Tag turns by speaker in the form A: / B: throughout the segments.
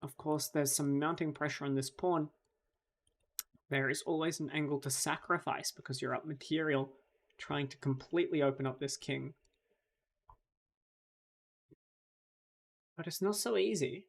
A: of course, there's some mounting pressure on this pawn. There is always an angle to sacrifice because you're up material, trying to completely open up this king. But it's not so easy.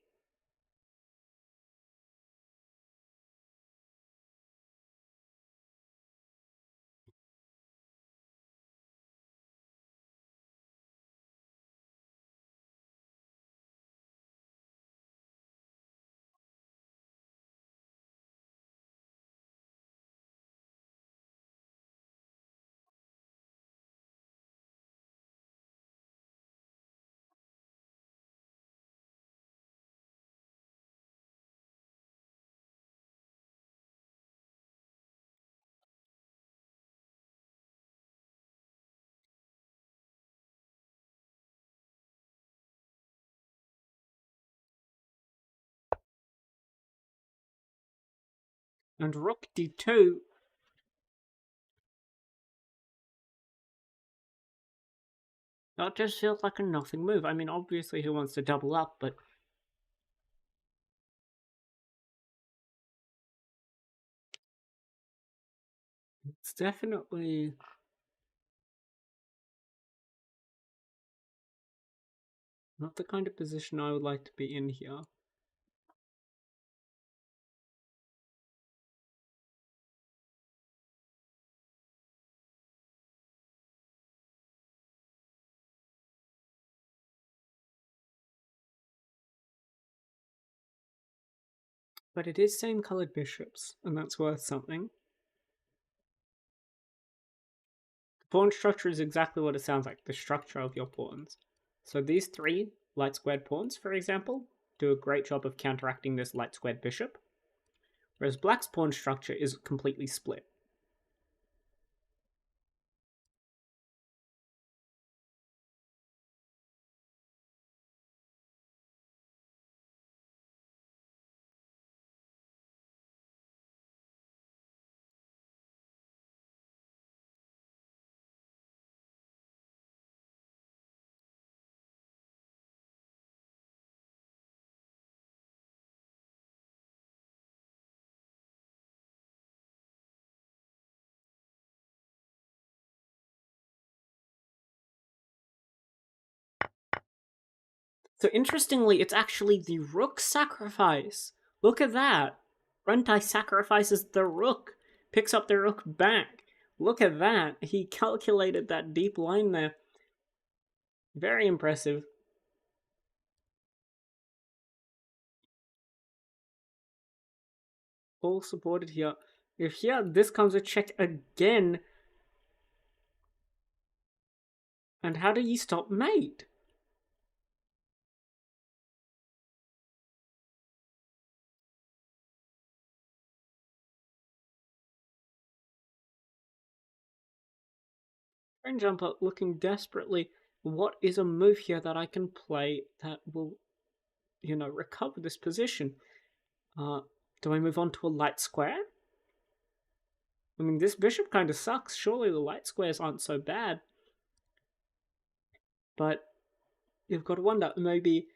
A: And rook d2. That just feels like a nothing move. I mean, obviously he wants to double up, but it's definitely not the kind of position I would like to be in here. But it is same colored bishops, and that's worth something. The pawn structure is exactly what it sounds like, the structure of your pawns. So these three light squared pawns, for example, do a great job of counteracting this light squared bishop, whereas black's pawn structure is completely split. So interestingly, it's actually the rook sacrifice. Look at that. Runtai sacrifices the rook, picks up the rook back. Look at that. He calculated that deep line there. Very impressive. All supported here. If here, this comes a check again. And how do you stop mate? Train jumper looking desperately. What is a move here that I can play that will, recover this position? Do I move on to a light square? I mean, this bishop kind of sucks. Surely the light squares aren't so bad. But you've got to wonder, maybe,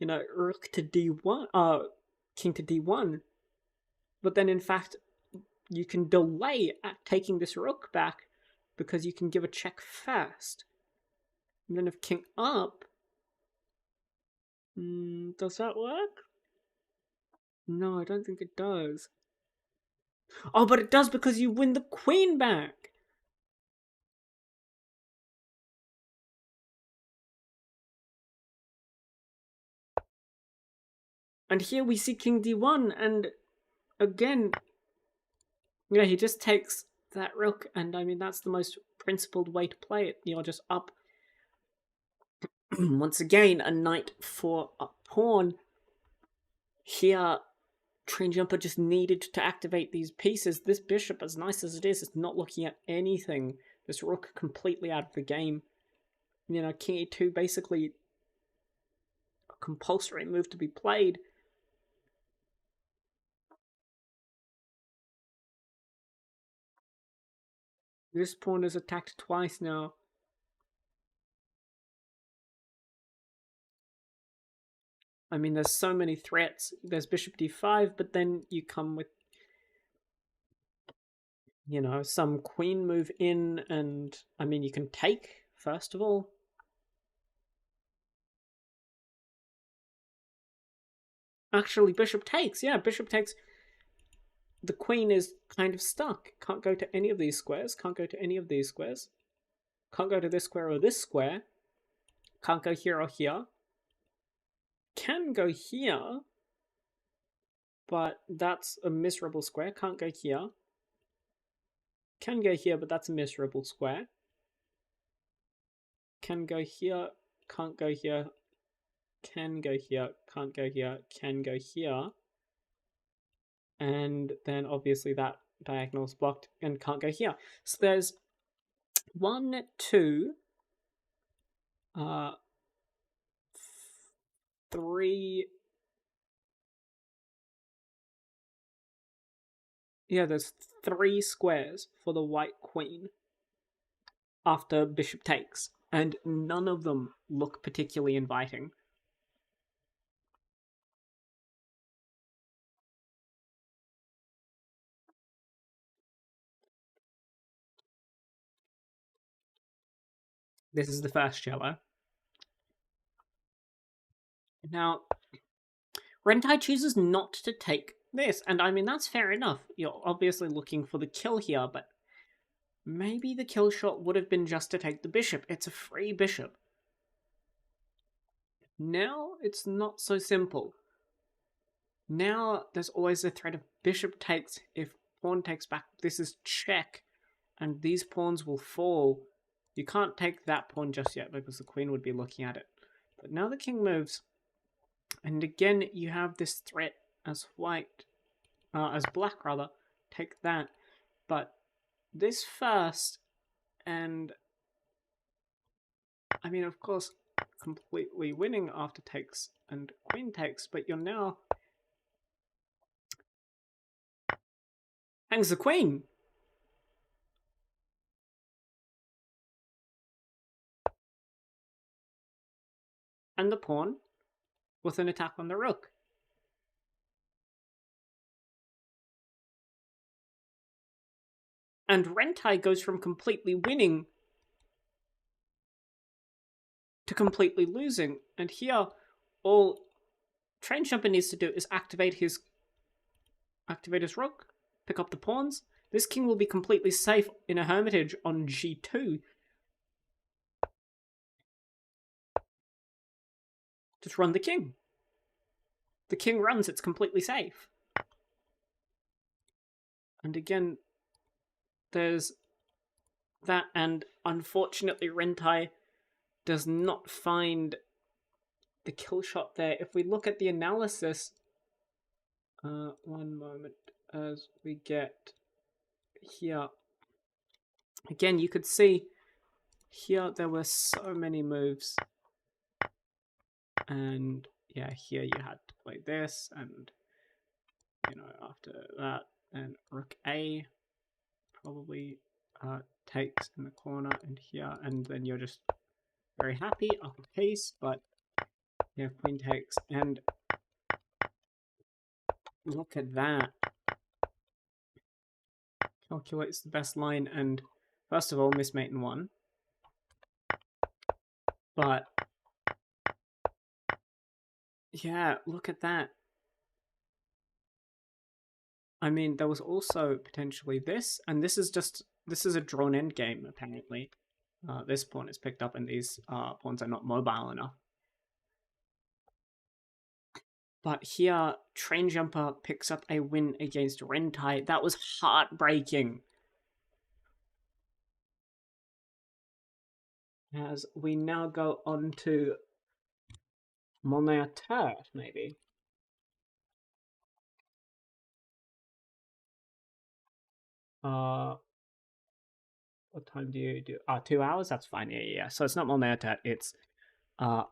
A: rook to d1, king to d1. But then, in fact, you can delay at taking this rook back because you can give a check first. And then if king up, does that work? No, I don't think it does. Oh, but it does because you win the queen back. And here we see king d1, and again, yeah, he just takes that rook, and I mean, that's the most principled way to play it. You're just up. Once again, a knight for a pawn. Here, Train Jumper just needed to activate these pieces. This bishop, as nice as it is not looking at anything. This rook completely out of the game. King e2 basically a compulsory move to be played. This pawn is attacked twice now. I mean, there's so many threats. There's bishop d5, but then you come with, you know, some queen move in, and I mean, you can take, first of all. Actually, bishop takes. Yeah, bishop takes. The queen is kind of stuck. Can't go to any of these squares. Can't go to any of these squares. Can't go to this square or this square. Can't go here or here. Can go here, but that's a miserable square. Can't go here. Can go here, but that's a miserable square. Can go here. Can't go here. Can go here. Can't go here. Can go here. And then obviously that diagonal is blocked and can't go here. So there's 1, 2, 3. Yeah, there's 3 squares for the white queen after bishop takes, and none of them look particularly inviting. This is the first cello. Now, Ren'Tai chooses not to take this, and I mean, that's fair enough. You're obviously looking for the kill here, but maybe the kill shot would have been just to take the bishop. It's a free bishop. Now, it's not so simple. Now, there's always the threat of bishop takes. If pawn takes back, this is check, and these pawns will fall. You can't take that pawn just yet because the queen would be looking at it. But now the king moves, and again you have this threat as black rather, take that. But this first, and I mean, of course, completely winning after takes and queen takes, but you're now hangs the queen. And the pawn with an attack on the rook. And Ren'Tai goes from completely winning to completely losing. And here, all TrainJumper needs to do is activate his rook, pick up the pawns. This king will be completely safe in a hermitage on g2. Just run the king. The king runs, it's completely safe. And again, there's that, and unfortunately Ren'Tai does not find the kill shot there. If we look at the analysis, one moment, as we get here, again you could see here there were so many moves, and yeah, here you had to play this, and you know, after that, then rook A probably takes in the corner and here, and then you're just very happy after piece. But yeah, queen takes, and look at that. Calculates the best line, and first of all, miss mate in 1. But yeah, look at that. I mean, there was also potentially this, and this is a drawn end game, apparently. This pawn is picked up, and these pawns are not mobile enough. But here, TrainJumper picks up a win against Ren'Tai. That was heartbreaking. As we now go on to Monnaie à Terre, maybe. What time do you do? 2 hours? That's fine. Yeah. So it's not Monnaie à Terre. It's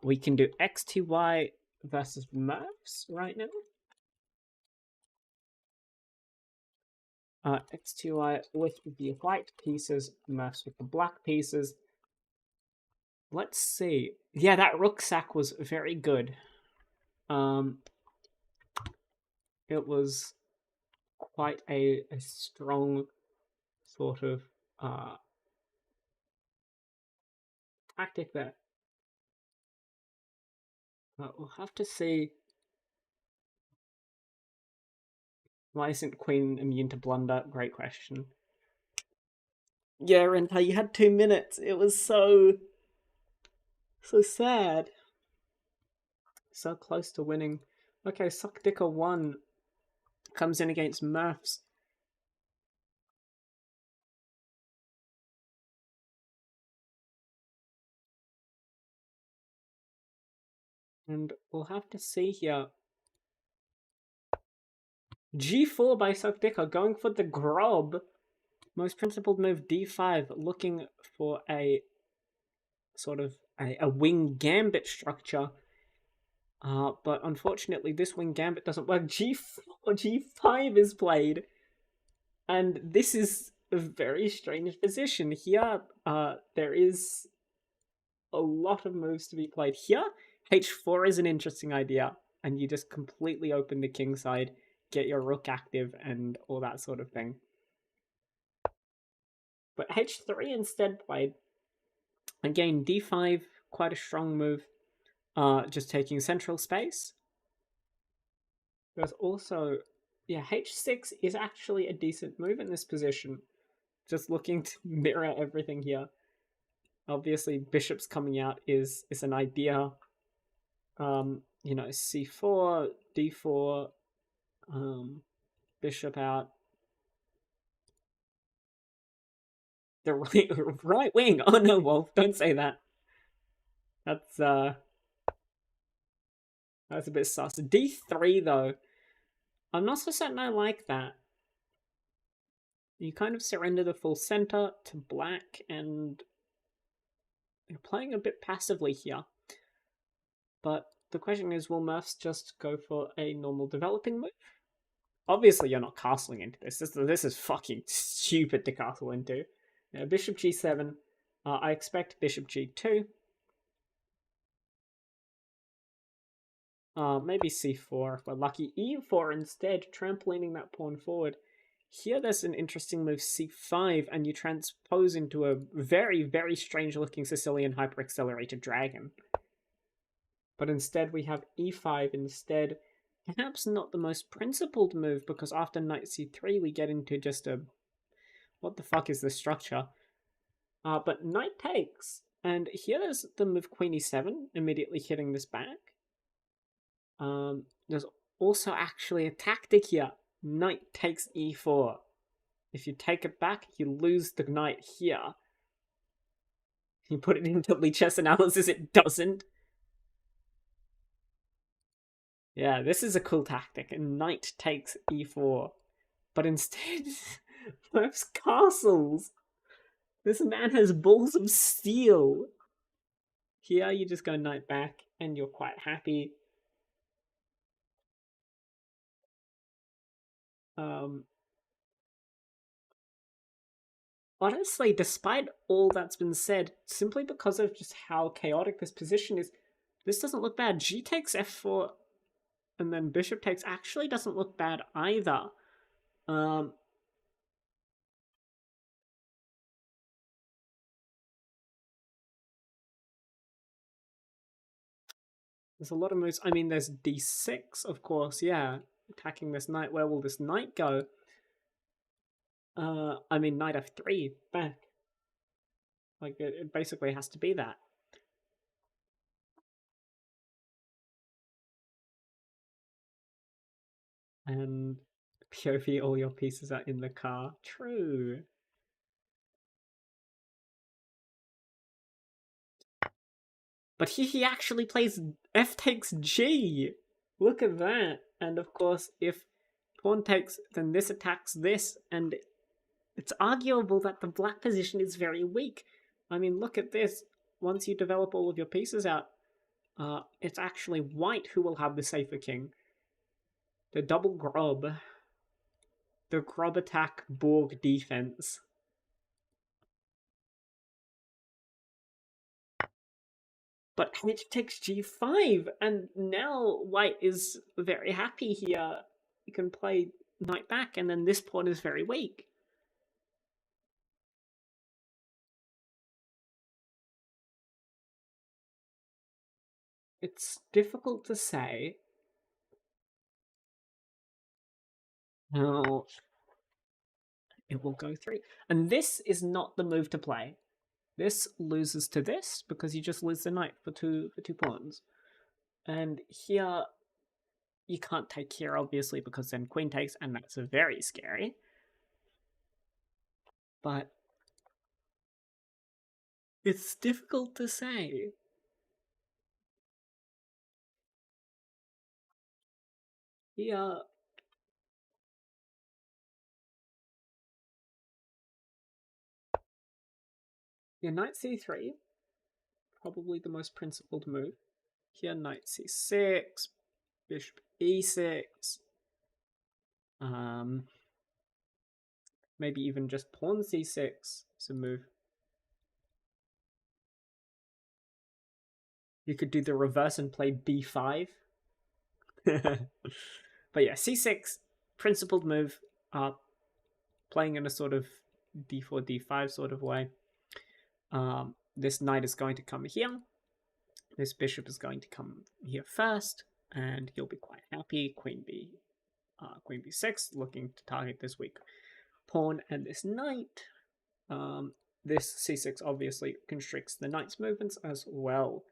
A: we can do XTY versus Mercs right now. XTY with the white pieces, Mercs with the black pieces. Let's see. Yeah, that rook sack was very good. it was quite a strong sort of tactic there. But we'll have to see. Why isn't Queen immune to blunder? Great question. Yeah, Renta, you had 2 minutes. It was so sad. So close to winning. Okay, Suckdicker 1 comes in against Murphs. And we'll have to see here. G4 by Suckdicker, going for the Grob. Most principled move, D5, looking for a sort of a wing gambit structure. But unfortunately, this wing gambit doesn't work. G4, G5 is played. And this is a very strange position. Here, there is a lot of moves to be played. Here, H4 is an interesting idea. And you just completely open the king side, get your rook active, and all that sort of thing. But H3 instead played. Again, D5, quite a strong move. Just taking central space. There's also, yeah, H6 is actually a decent move in this position. Just looking to mirror everything here. Obviously, bishops coming out is an idea. You know, C4, D4, bishop out. The right wing. Oh no, Wolf, don't say that. That's a bit sus. D3 though. I'm not so certain I like that. You kind of surrender the full center to black, and you're playing a bit passively here. But the question is, will Murphs just go for a normal developing move? Obviously, you're not castling into this. This is fucking stupid to castle into. Now, bishop g7. I expect bishop g2. Maybe c4 if we're lucky. e4 instead, trampolining that pawn forward. Here there's an interesting move, c5, and you transpose into a very, very strange-looking Sicilian hyper-accelerated dragon. But instead we have e5 instead. Perhaps not the most principled move, because after knight c3 we get into just a... What the fuck is this structure? But knight takes. And here there's the move queen e7, immediately hitting this back. There's also actually a tactic here. Knight takes e4. If you take it back, you lose the knight here. You put it into Lichess analysis, it doesn't. Yeah, this is a cool tactic. And knight takes e4. But instead, Murph's castles. This man has balls of steel. Here, you just go knight back, and you're quite happy. Honestly, despite all that's been said, simply because of just how chaotic this position is, this doesn't look bad. G takes f4, and then bishop takes actually doesn't look bad either. There's a lot of moves. I mean, there's d6, of course, yeah. Attacking this knight. Where will this knight go? I mean, knight f3, back. Like, it basically has to be that. And POV, all your pieces are in the car. True. But he actually plays f takes g. Look at that. And of course, if pawn takes, then this attacks this, and it's arguable that the black position is very weak. I mean, look at this. Once you develop all of your pieces out, it's actually white who will have the safer king. The double Grob. The Grob attack Borg defense. But h takes g5, and now white is very happy here. You can play knight back, and then this pawn is very weak. It's difficult to say. No, it will go through. And this is not the move to play. This loses to this because you just lose the knight for two pawns. And here you can't take here obviously because then queen takes, and that's very scary. But it's difficult to say. Here yeah, knight c3, probably the most principled move. Here knight c6, bishop e6. Maybe even just pawn c6 is a move. You could do the reverse and play b5. But yeah, c6, principled move, playing in a sort of d4, d5 sort of way. This knight is going to come here. This bishop is going to come here first, and you'll be quite happy. Queen b6, looking to target this weak pawn and this knight. This c6 obviously constricts the knight's movements as well.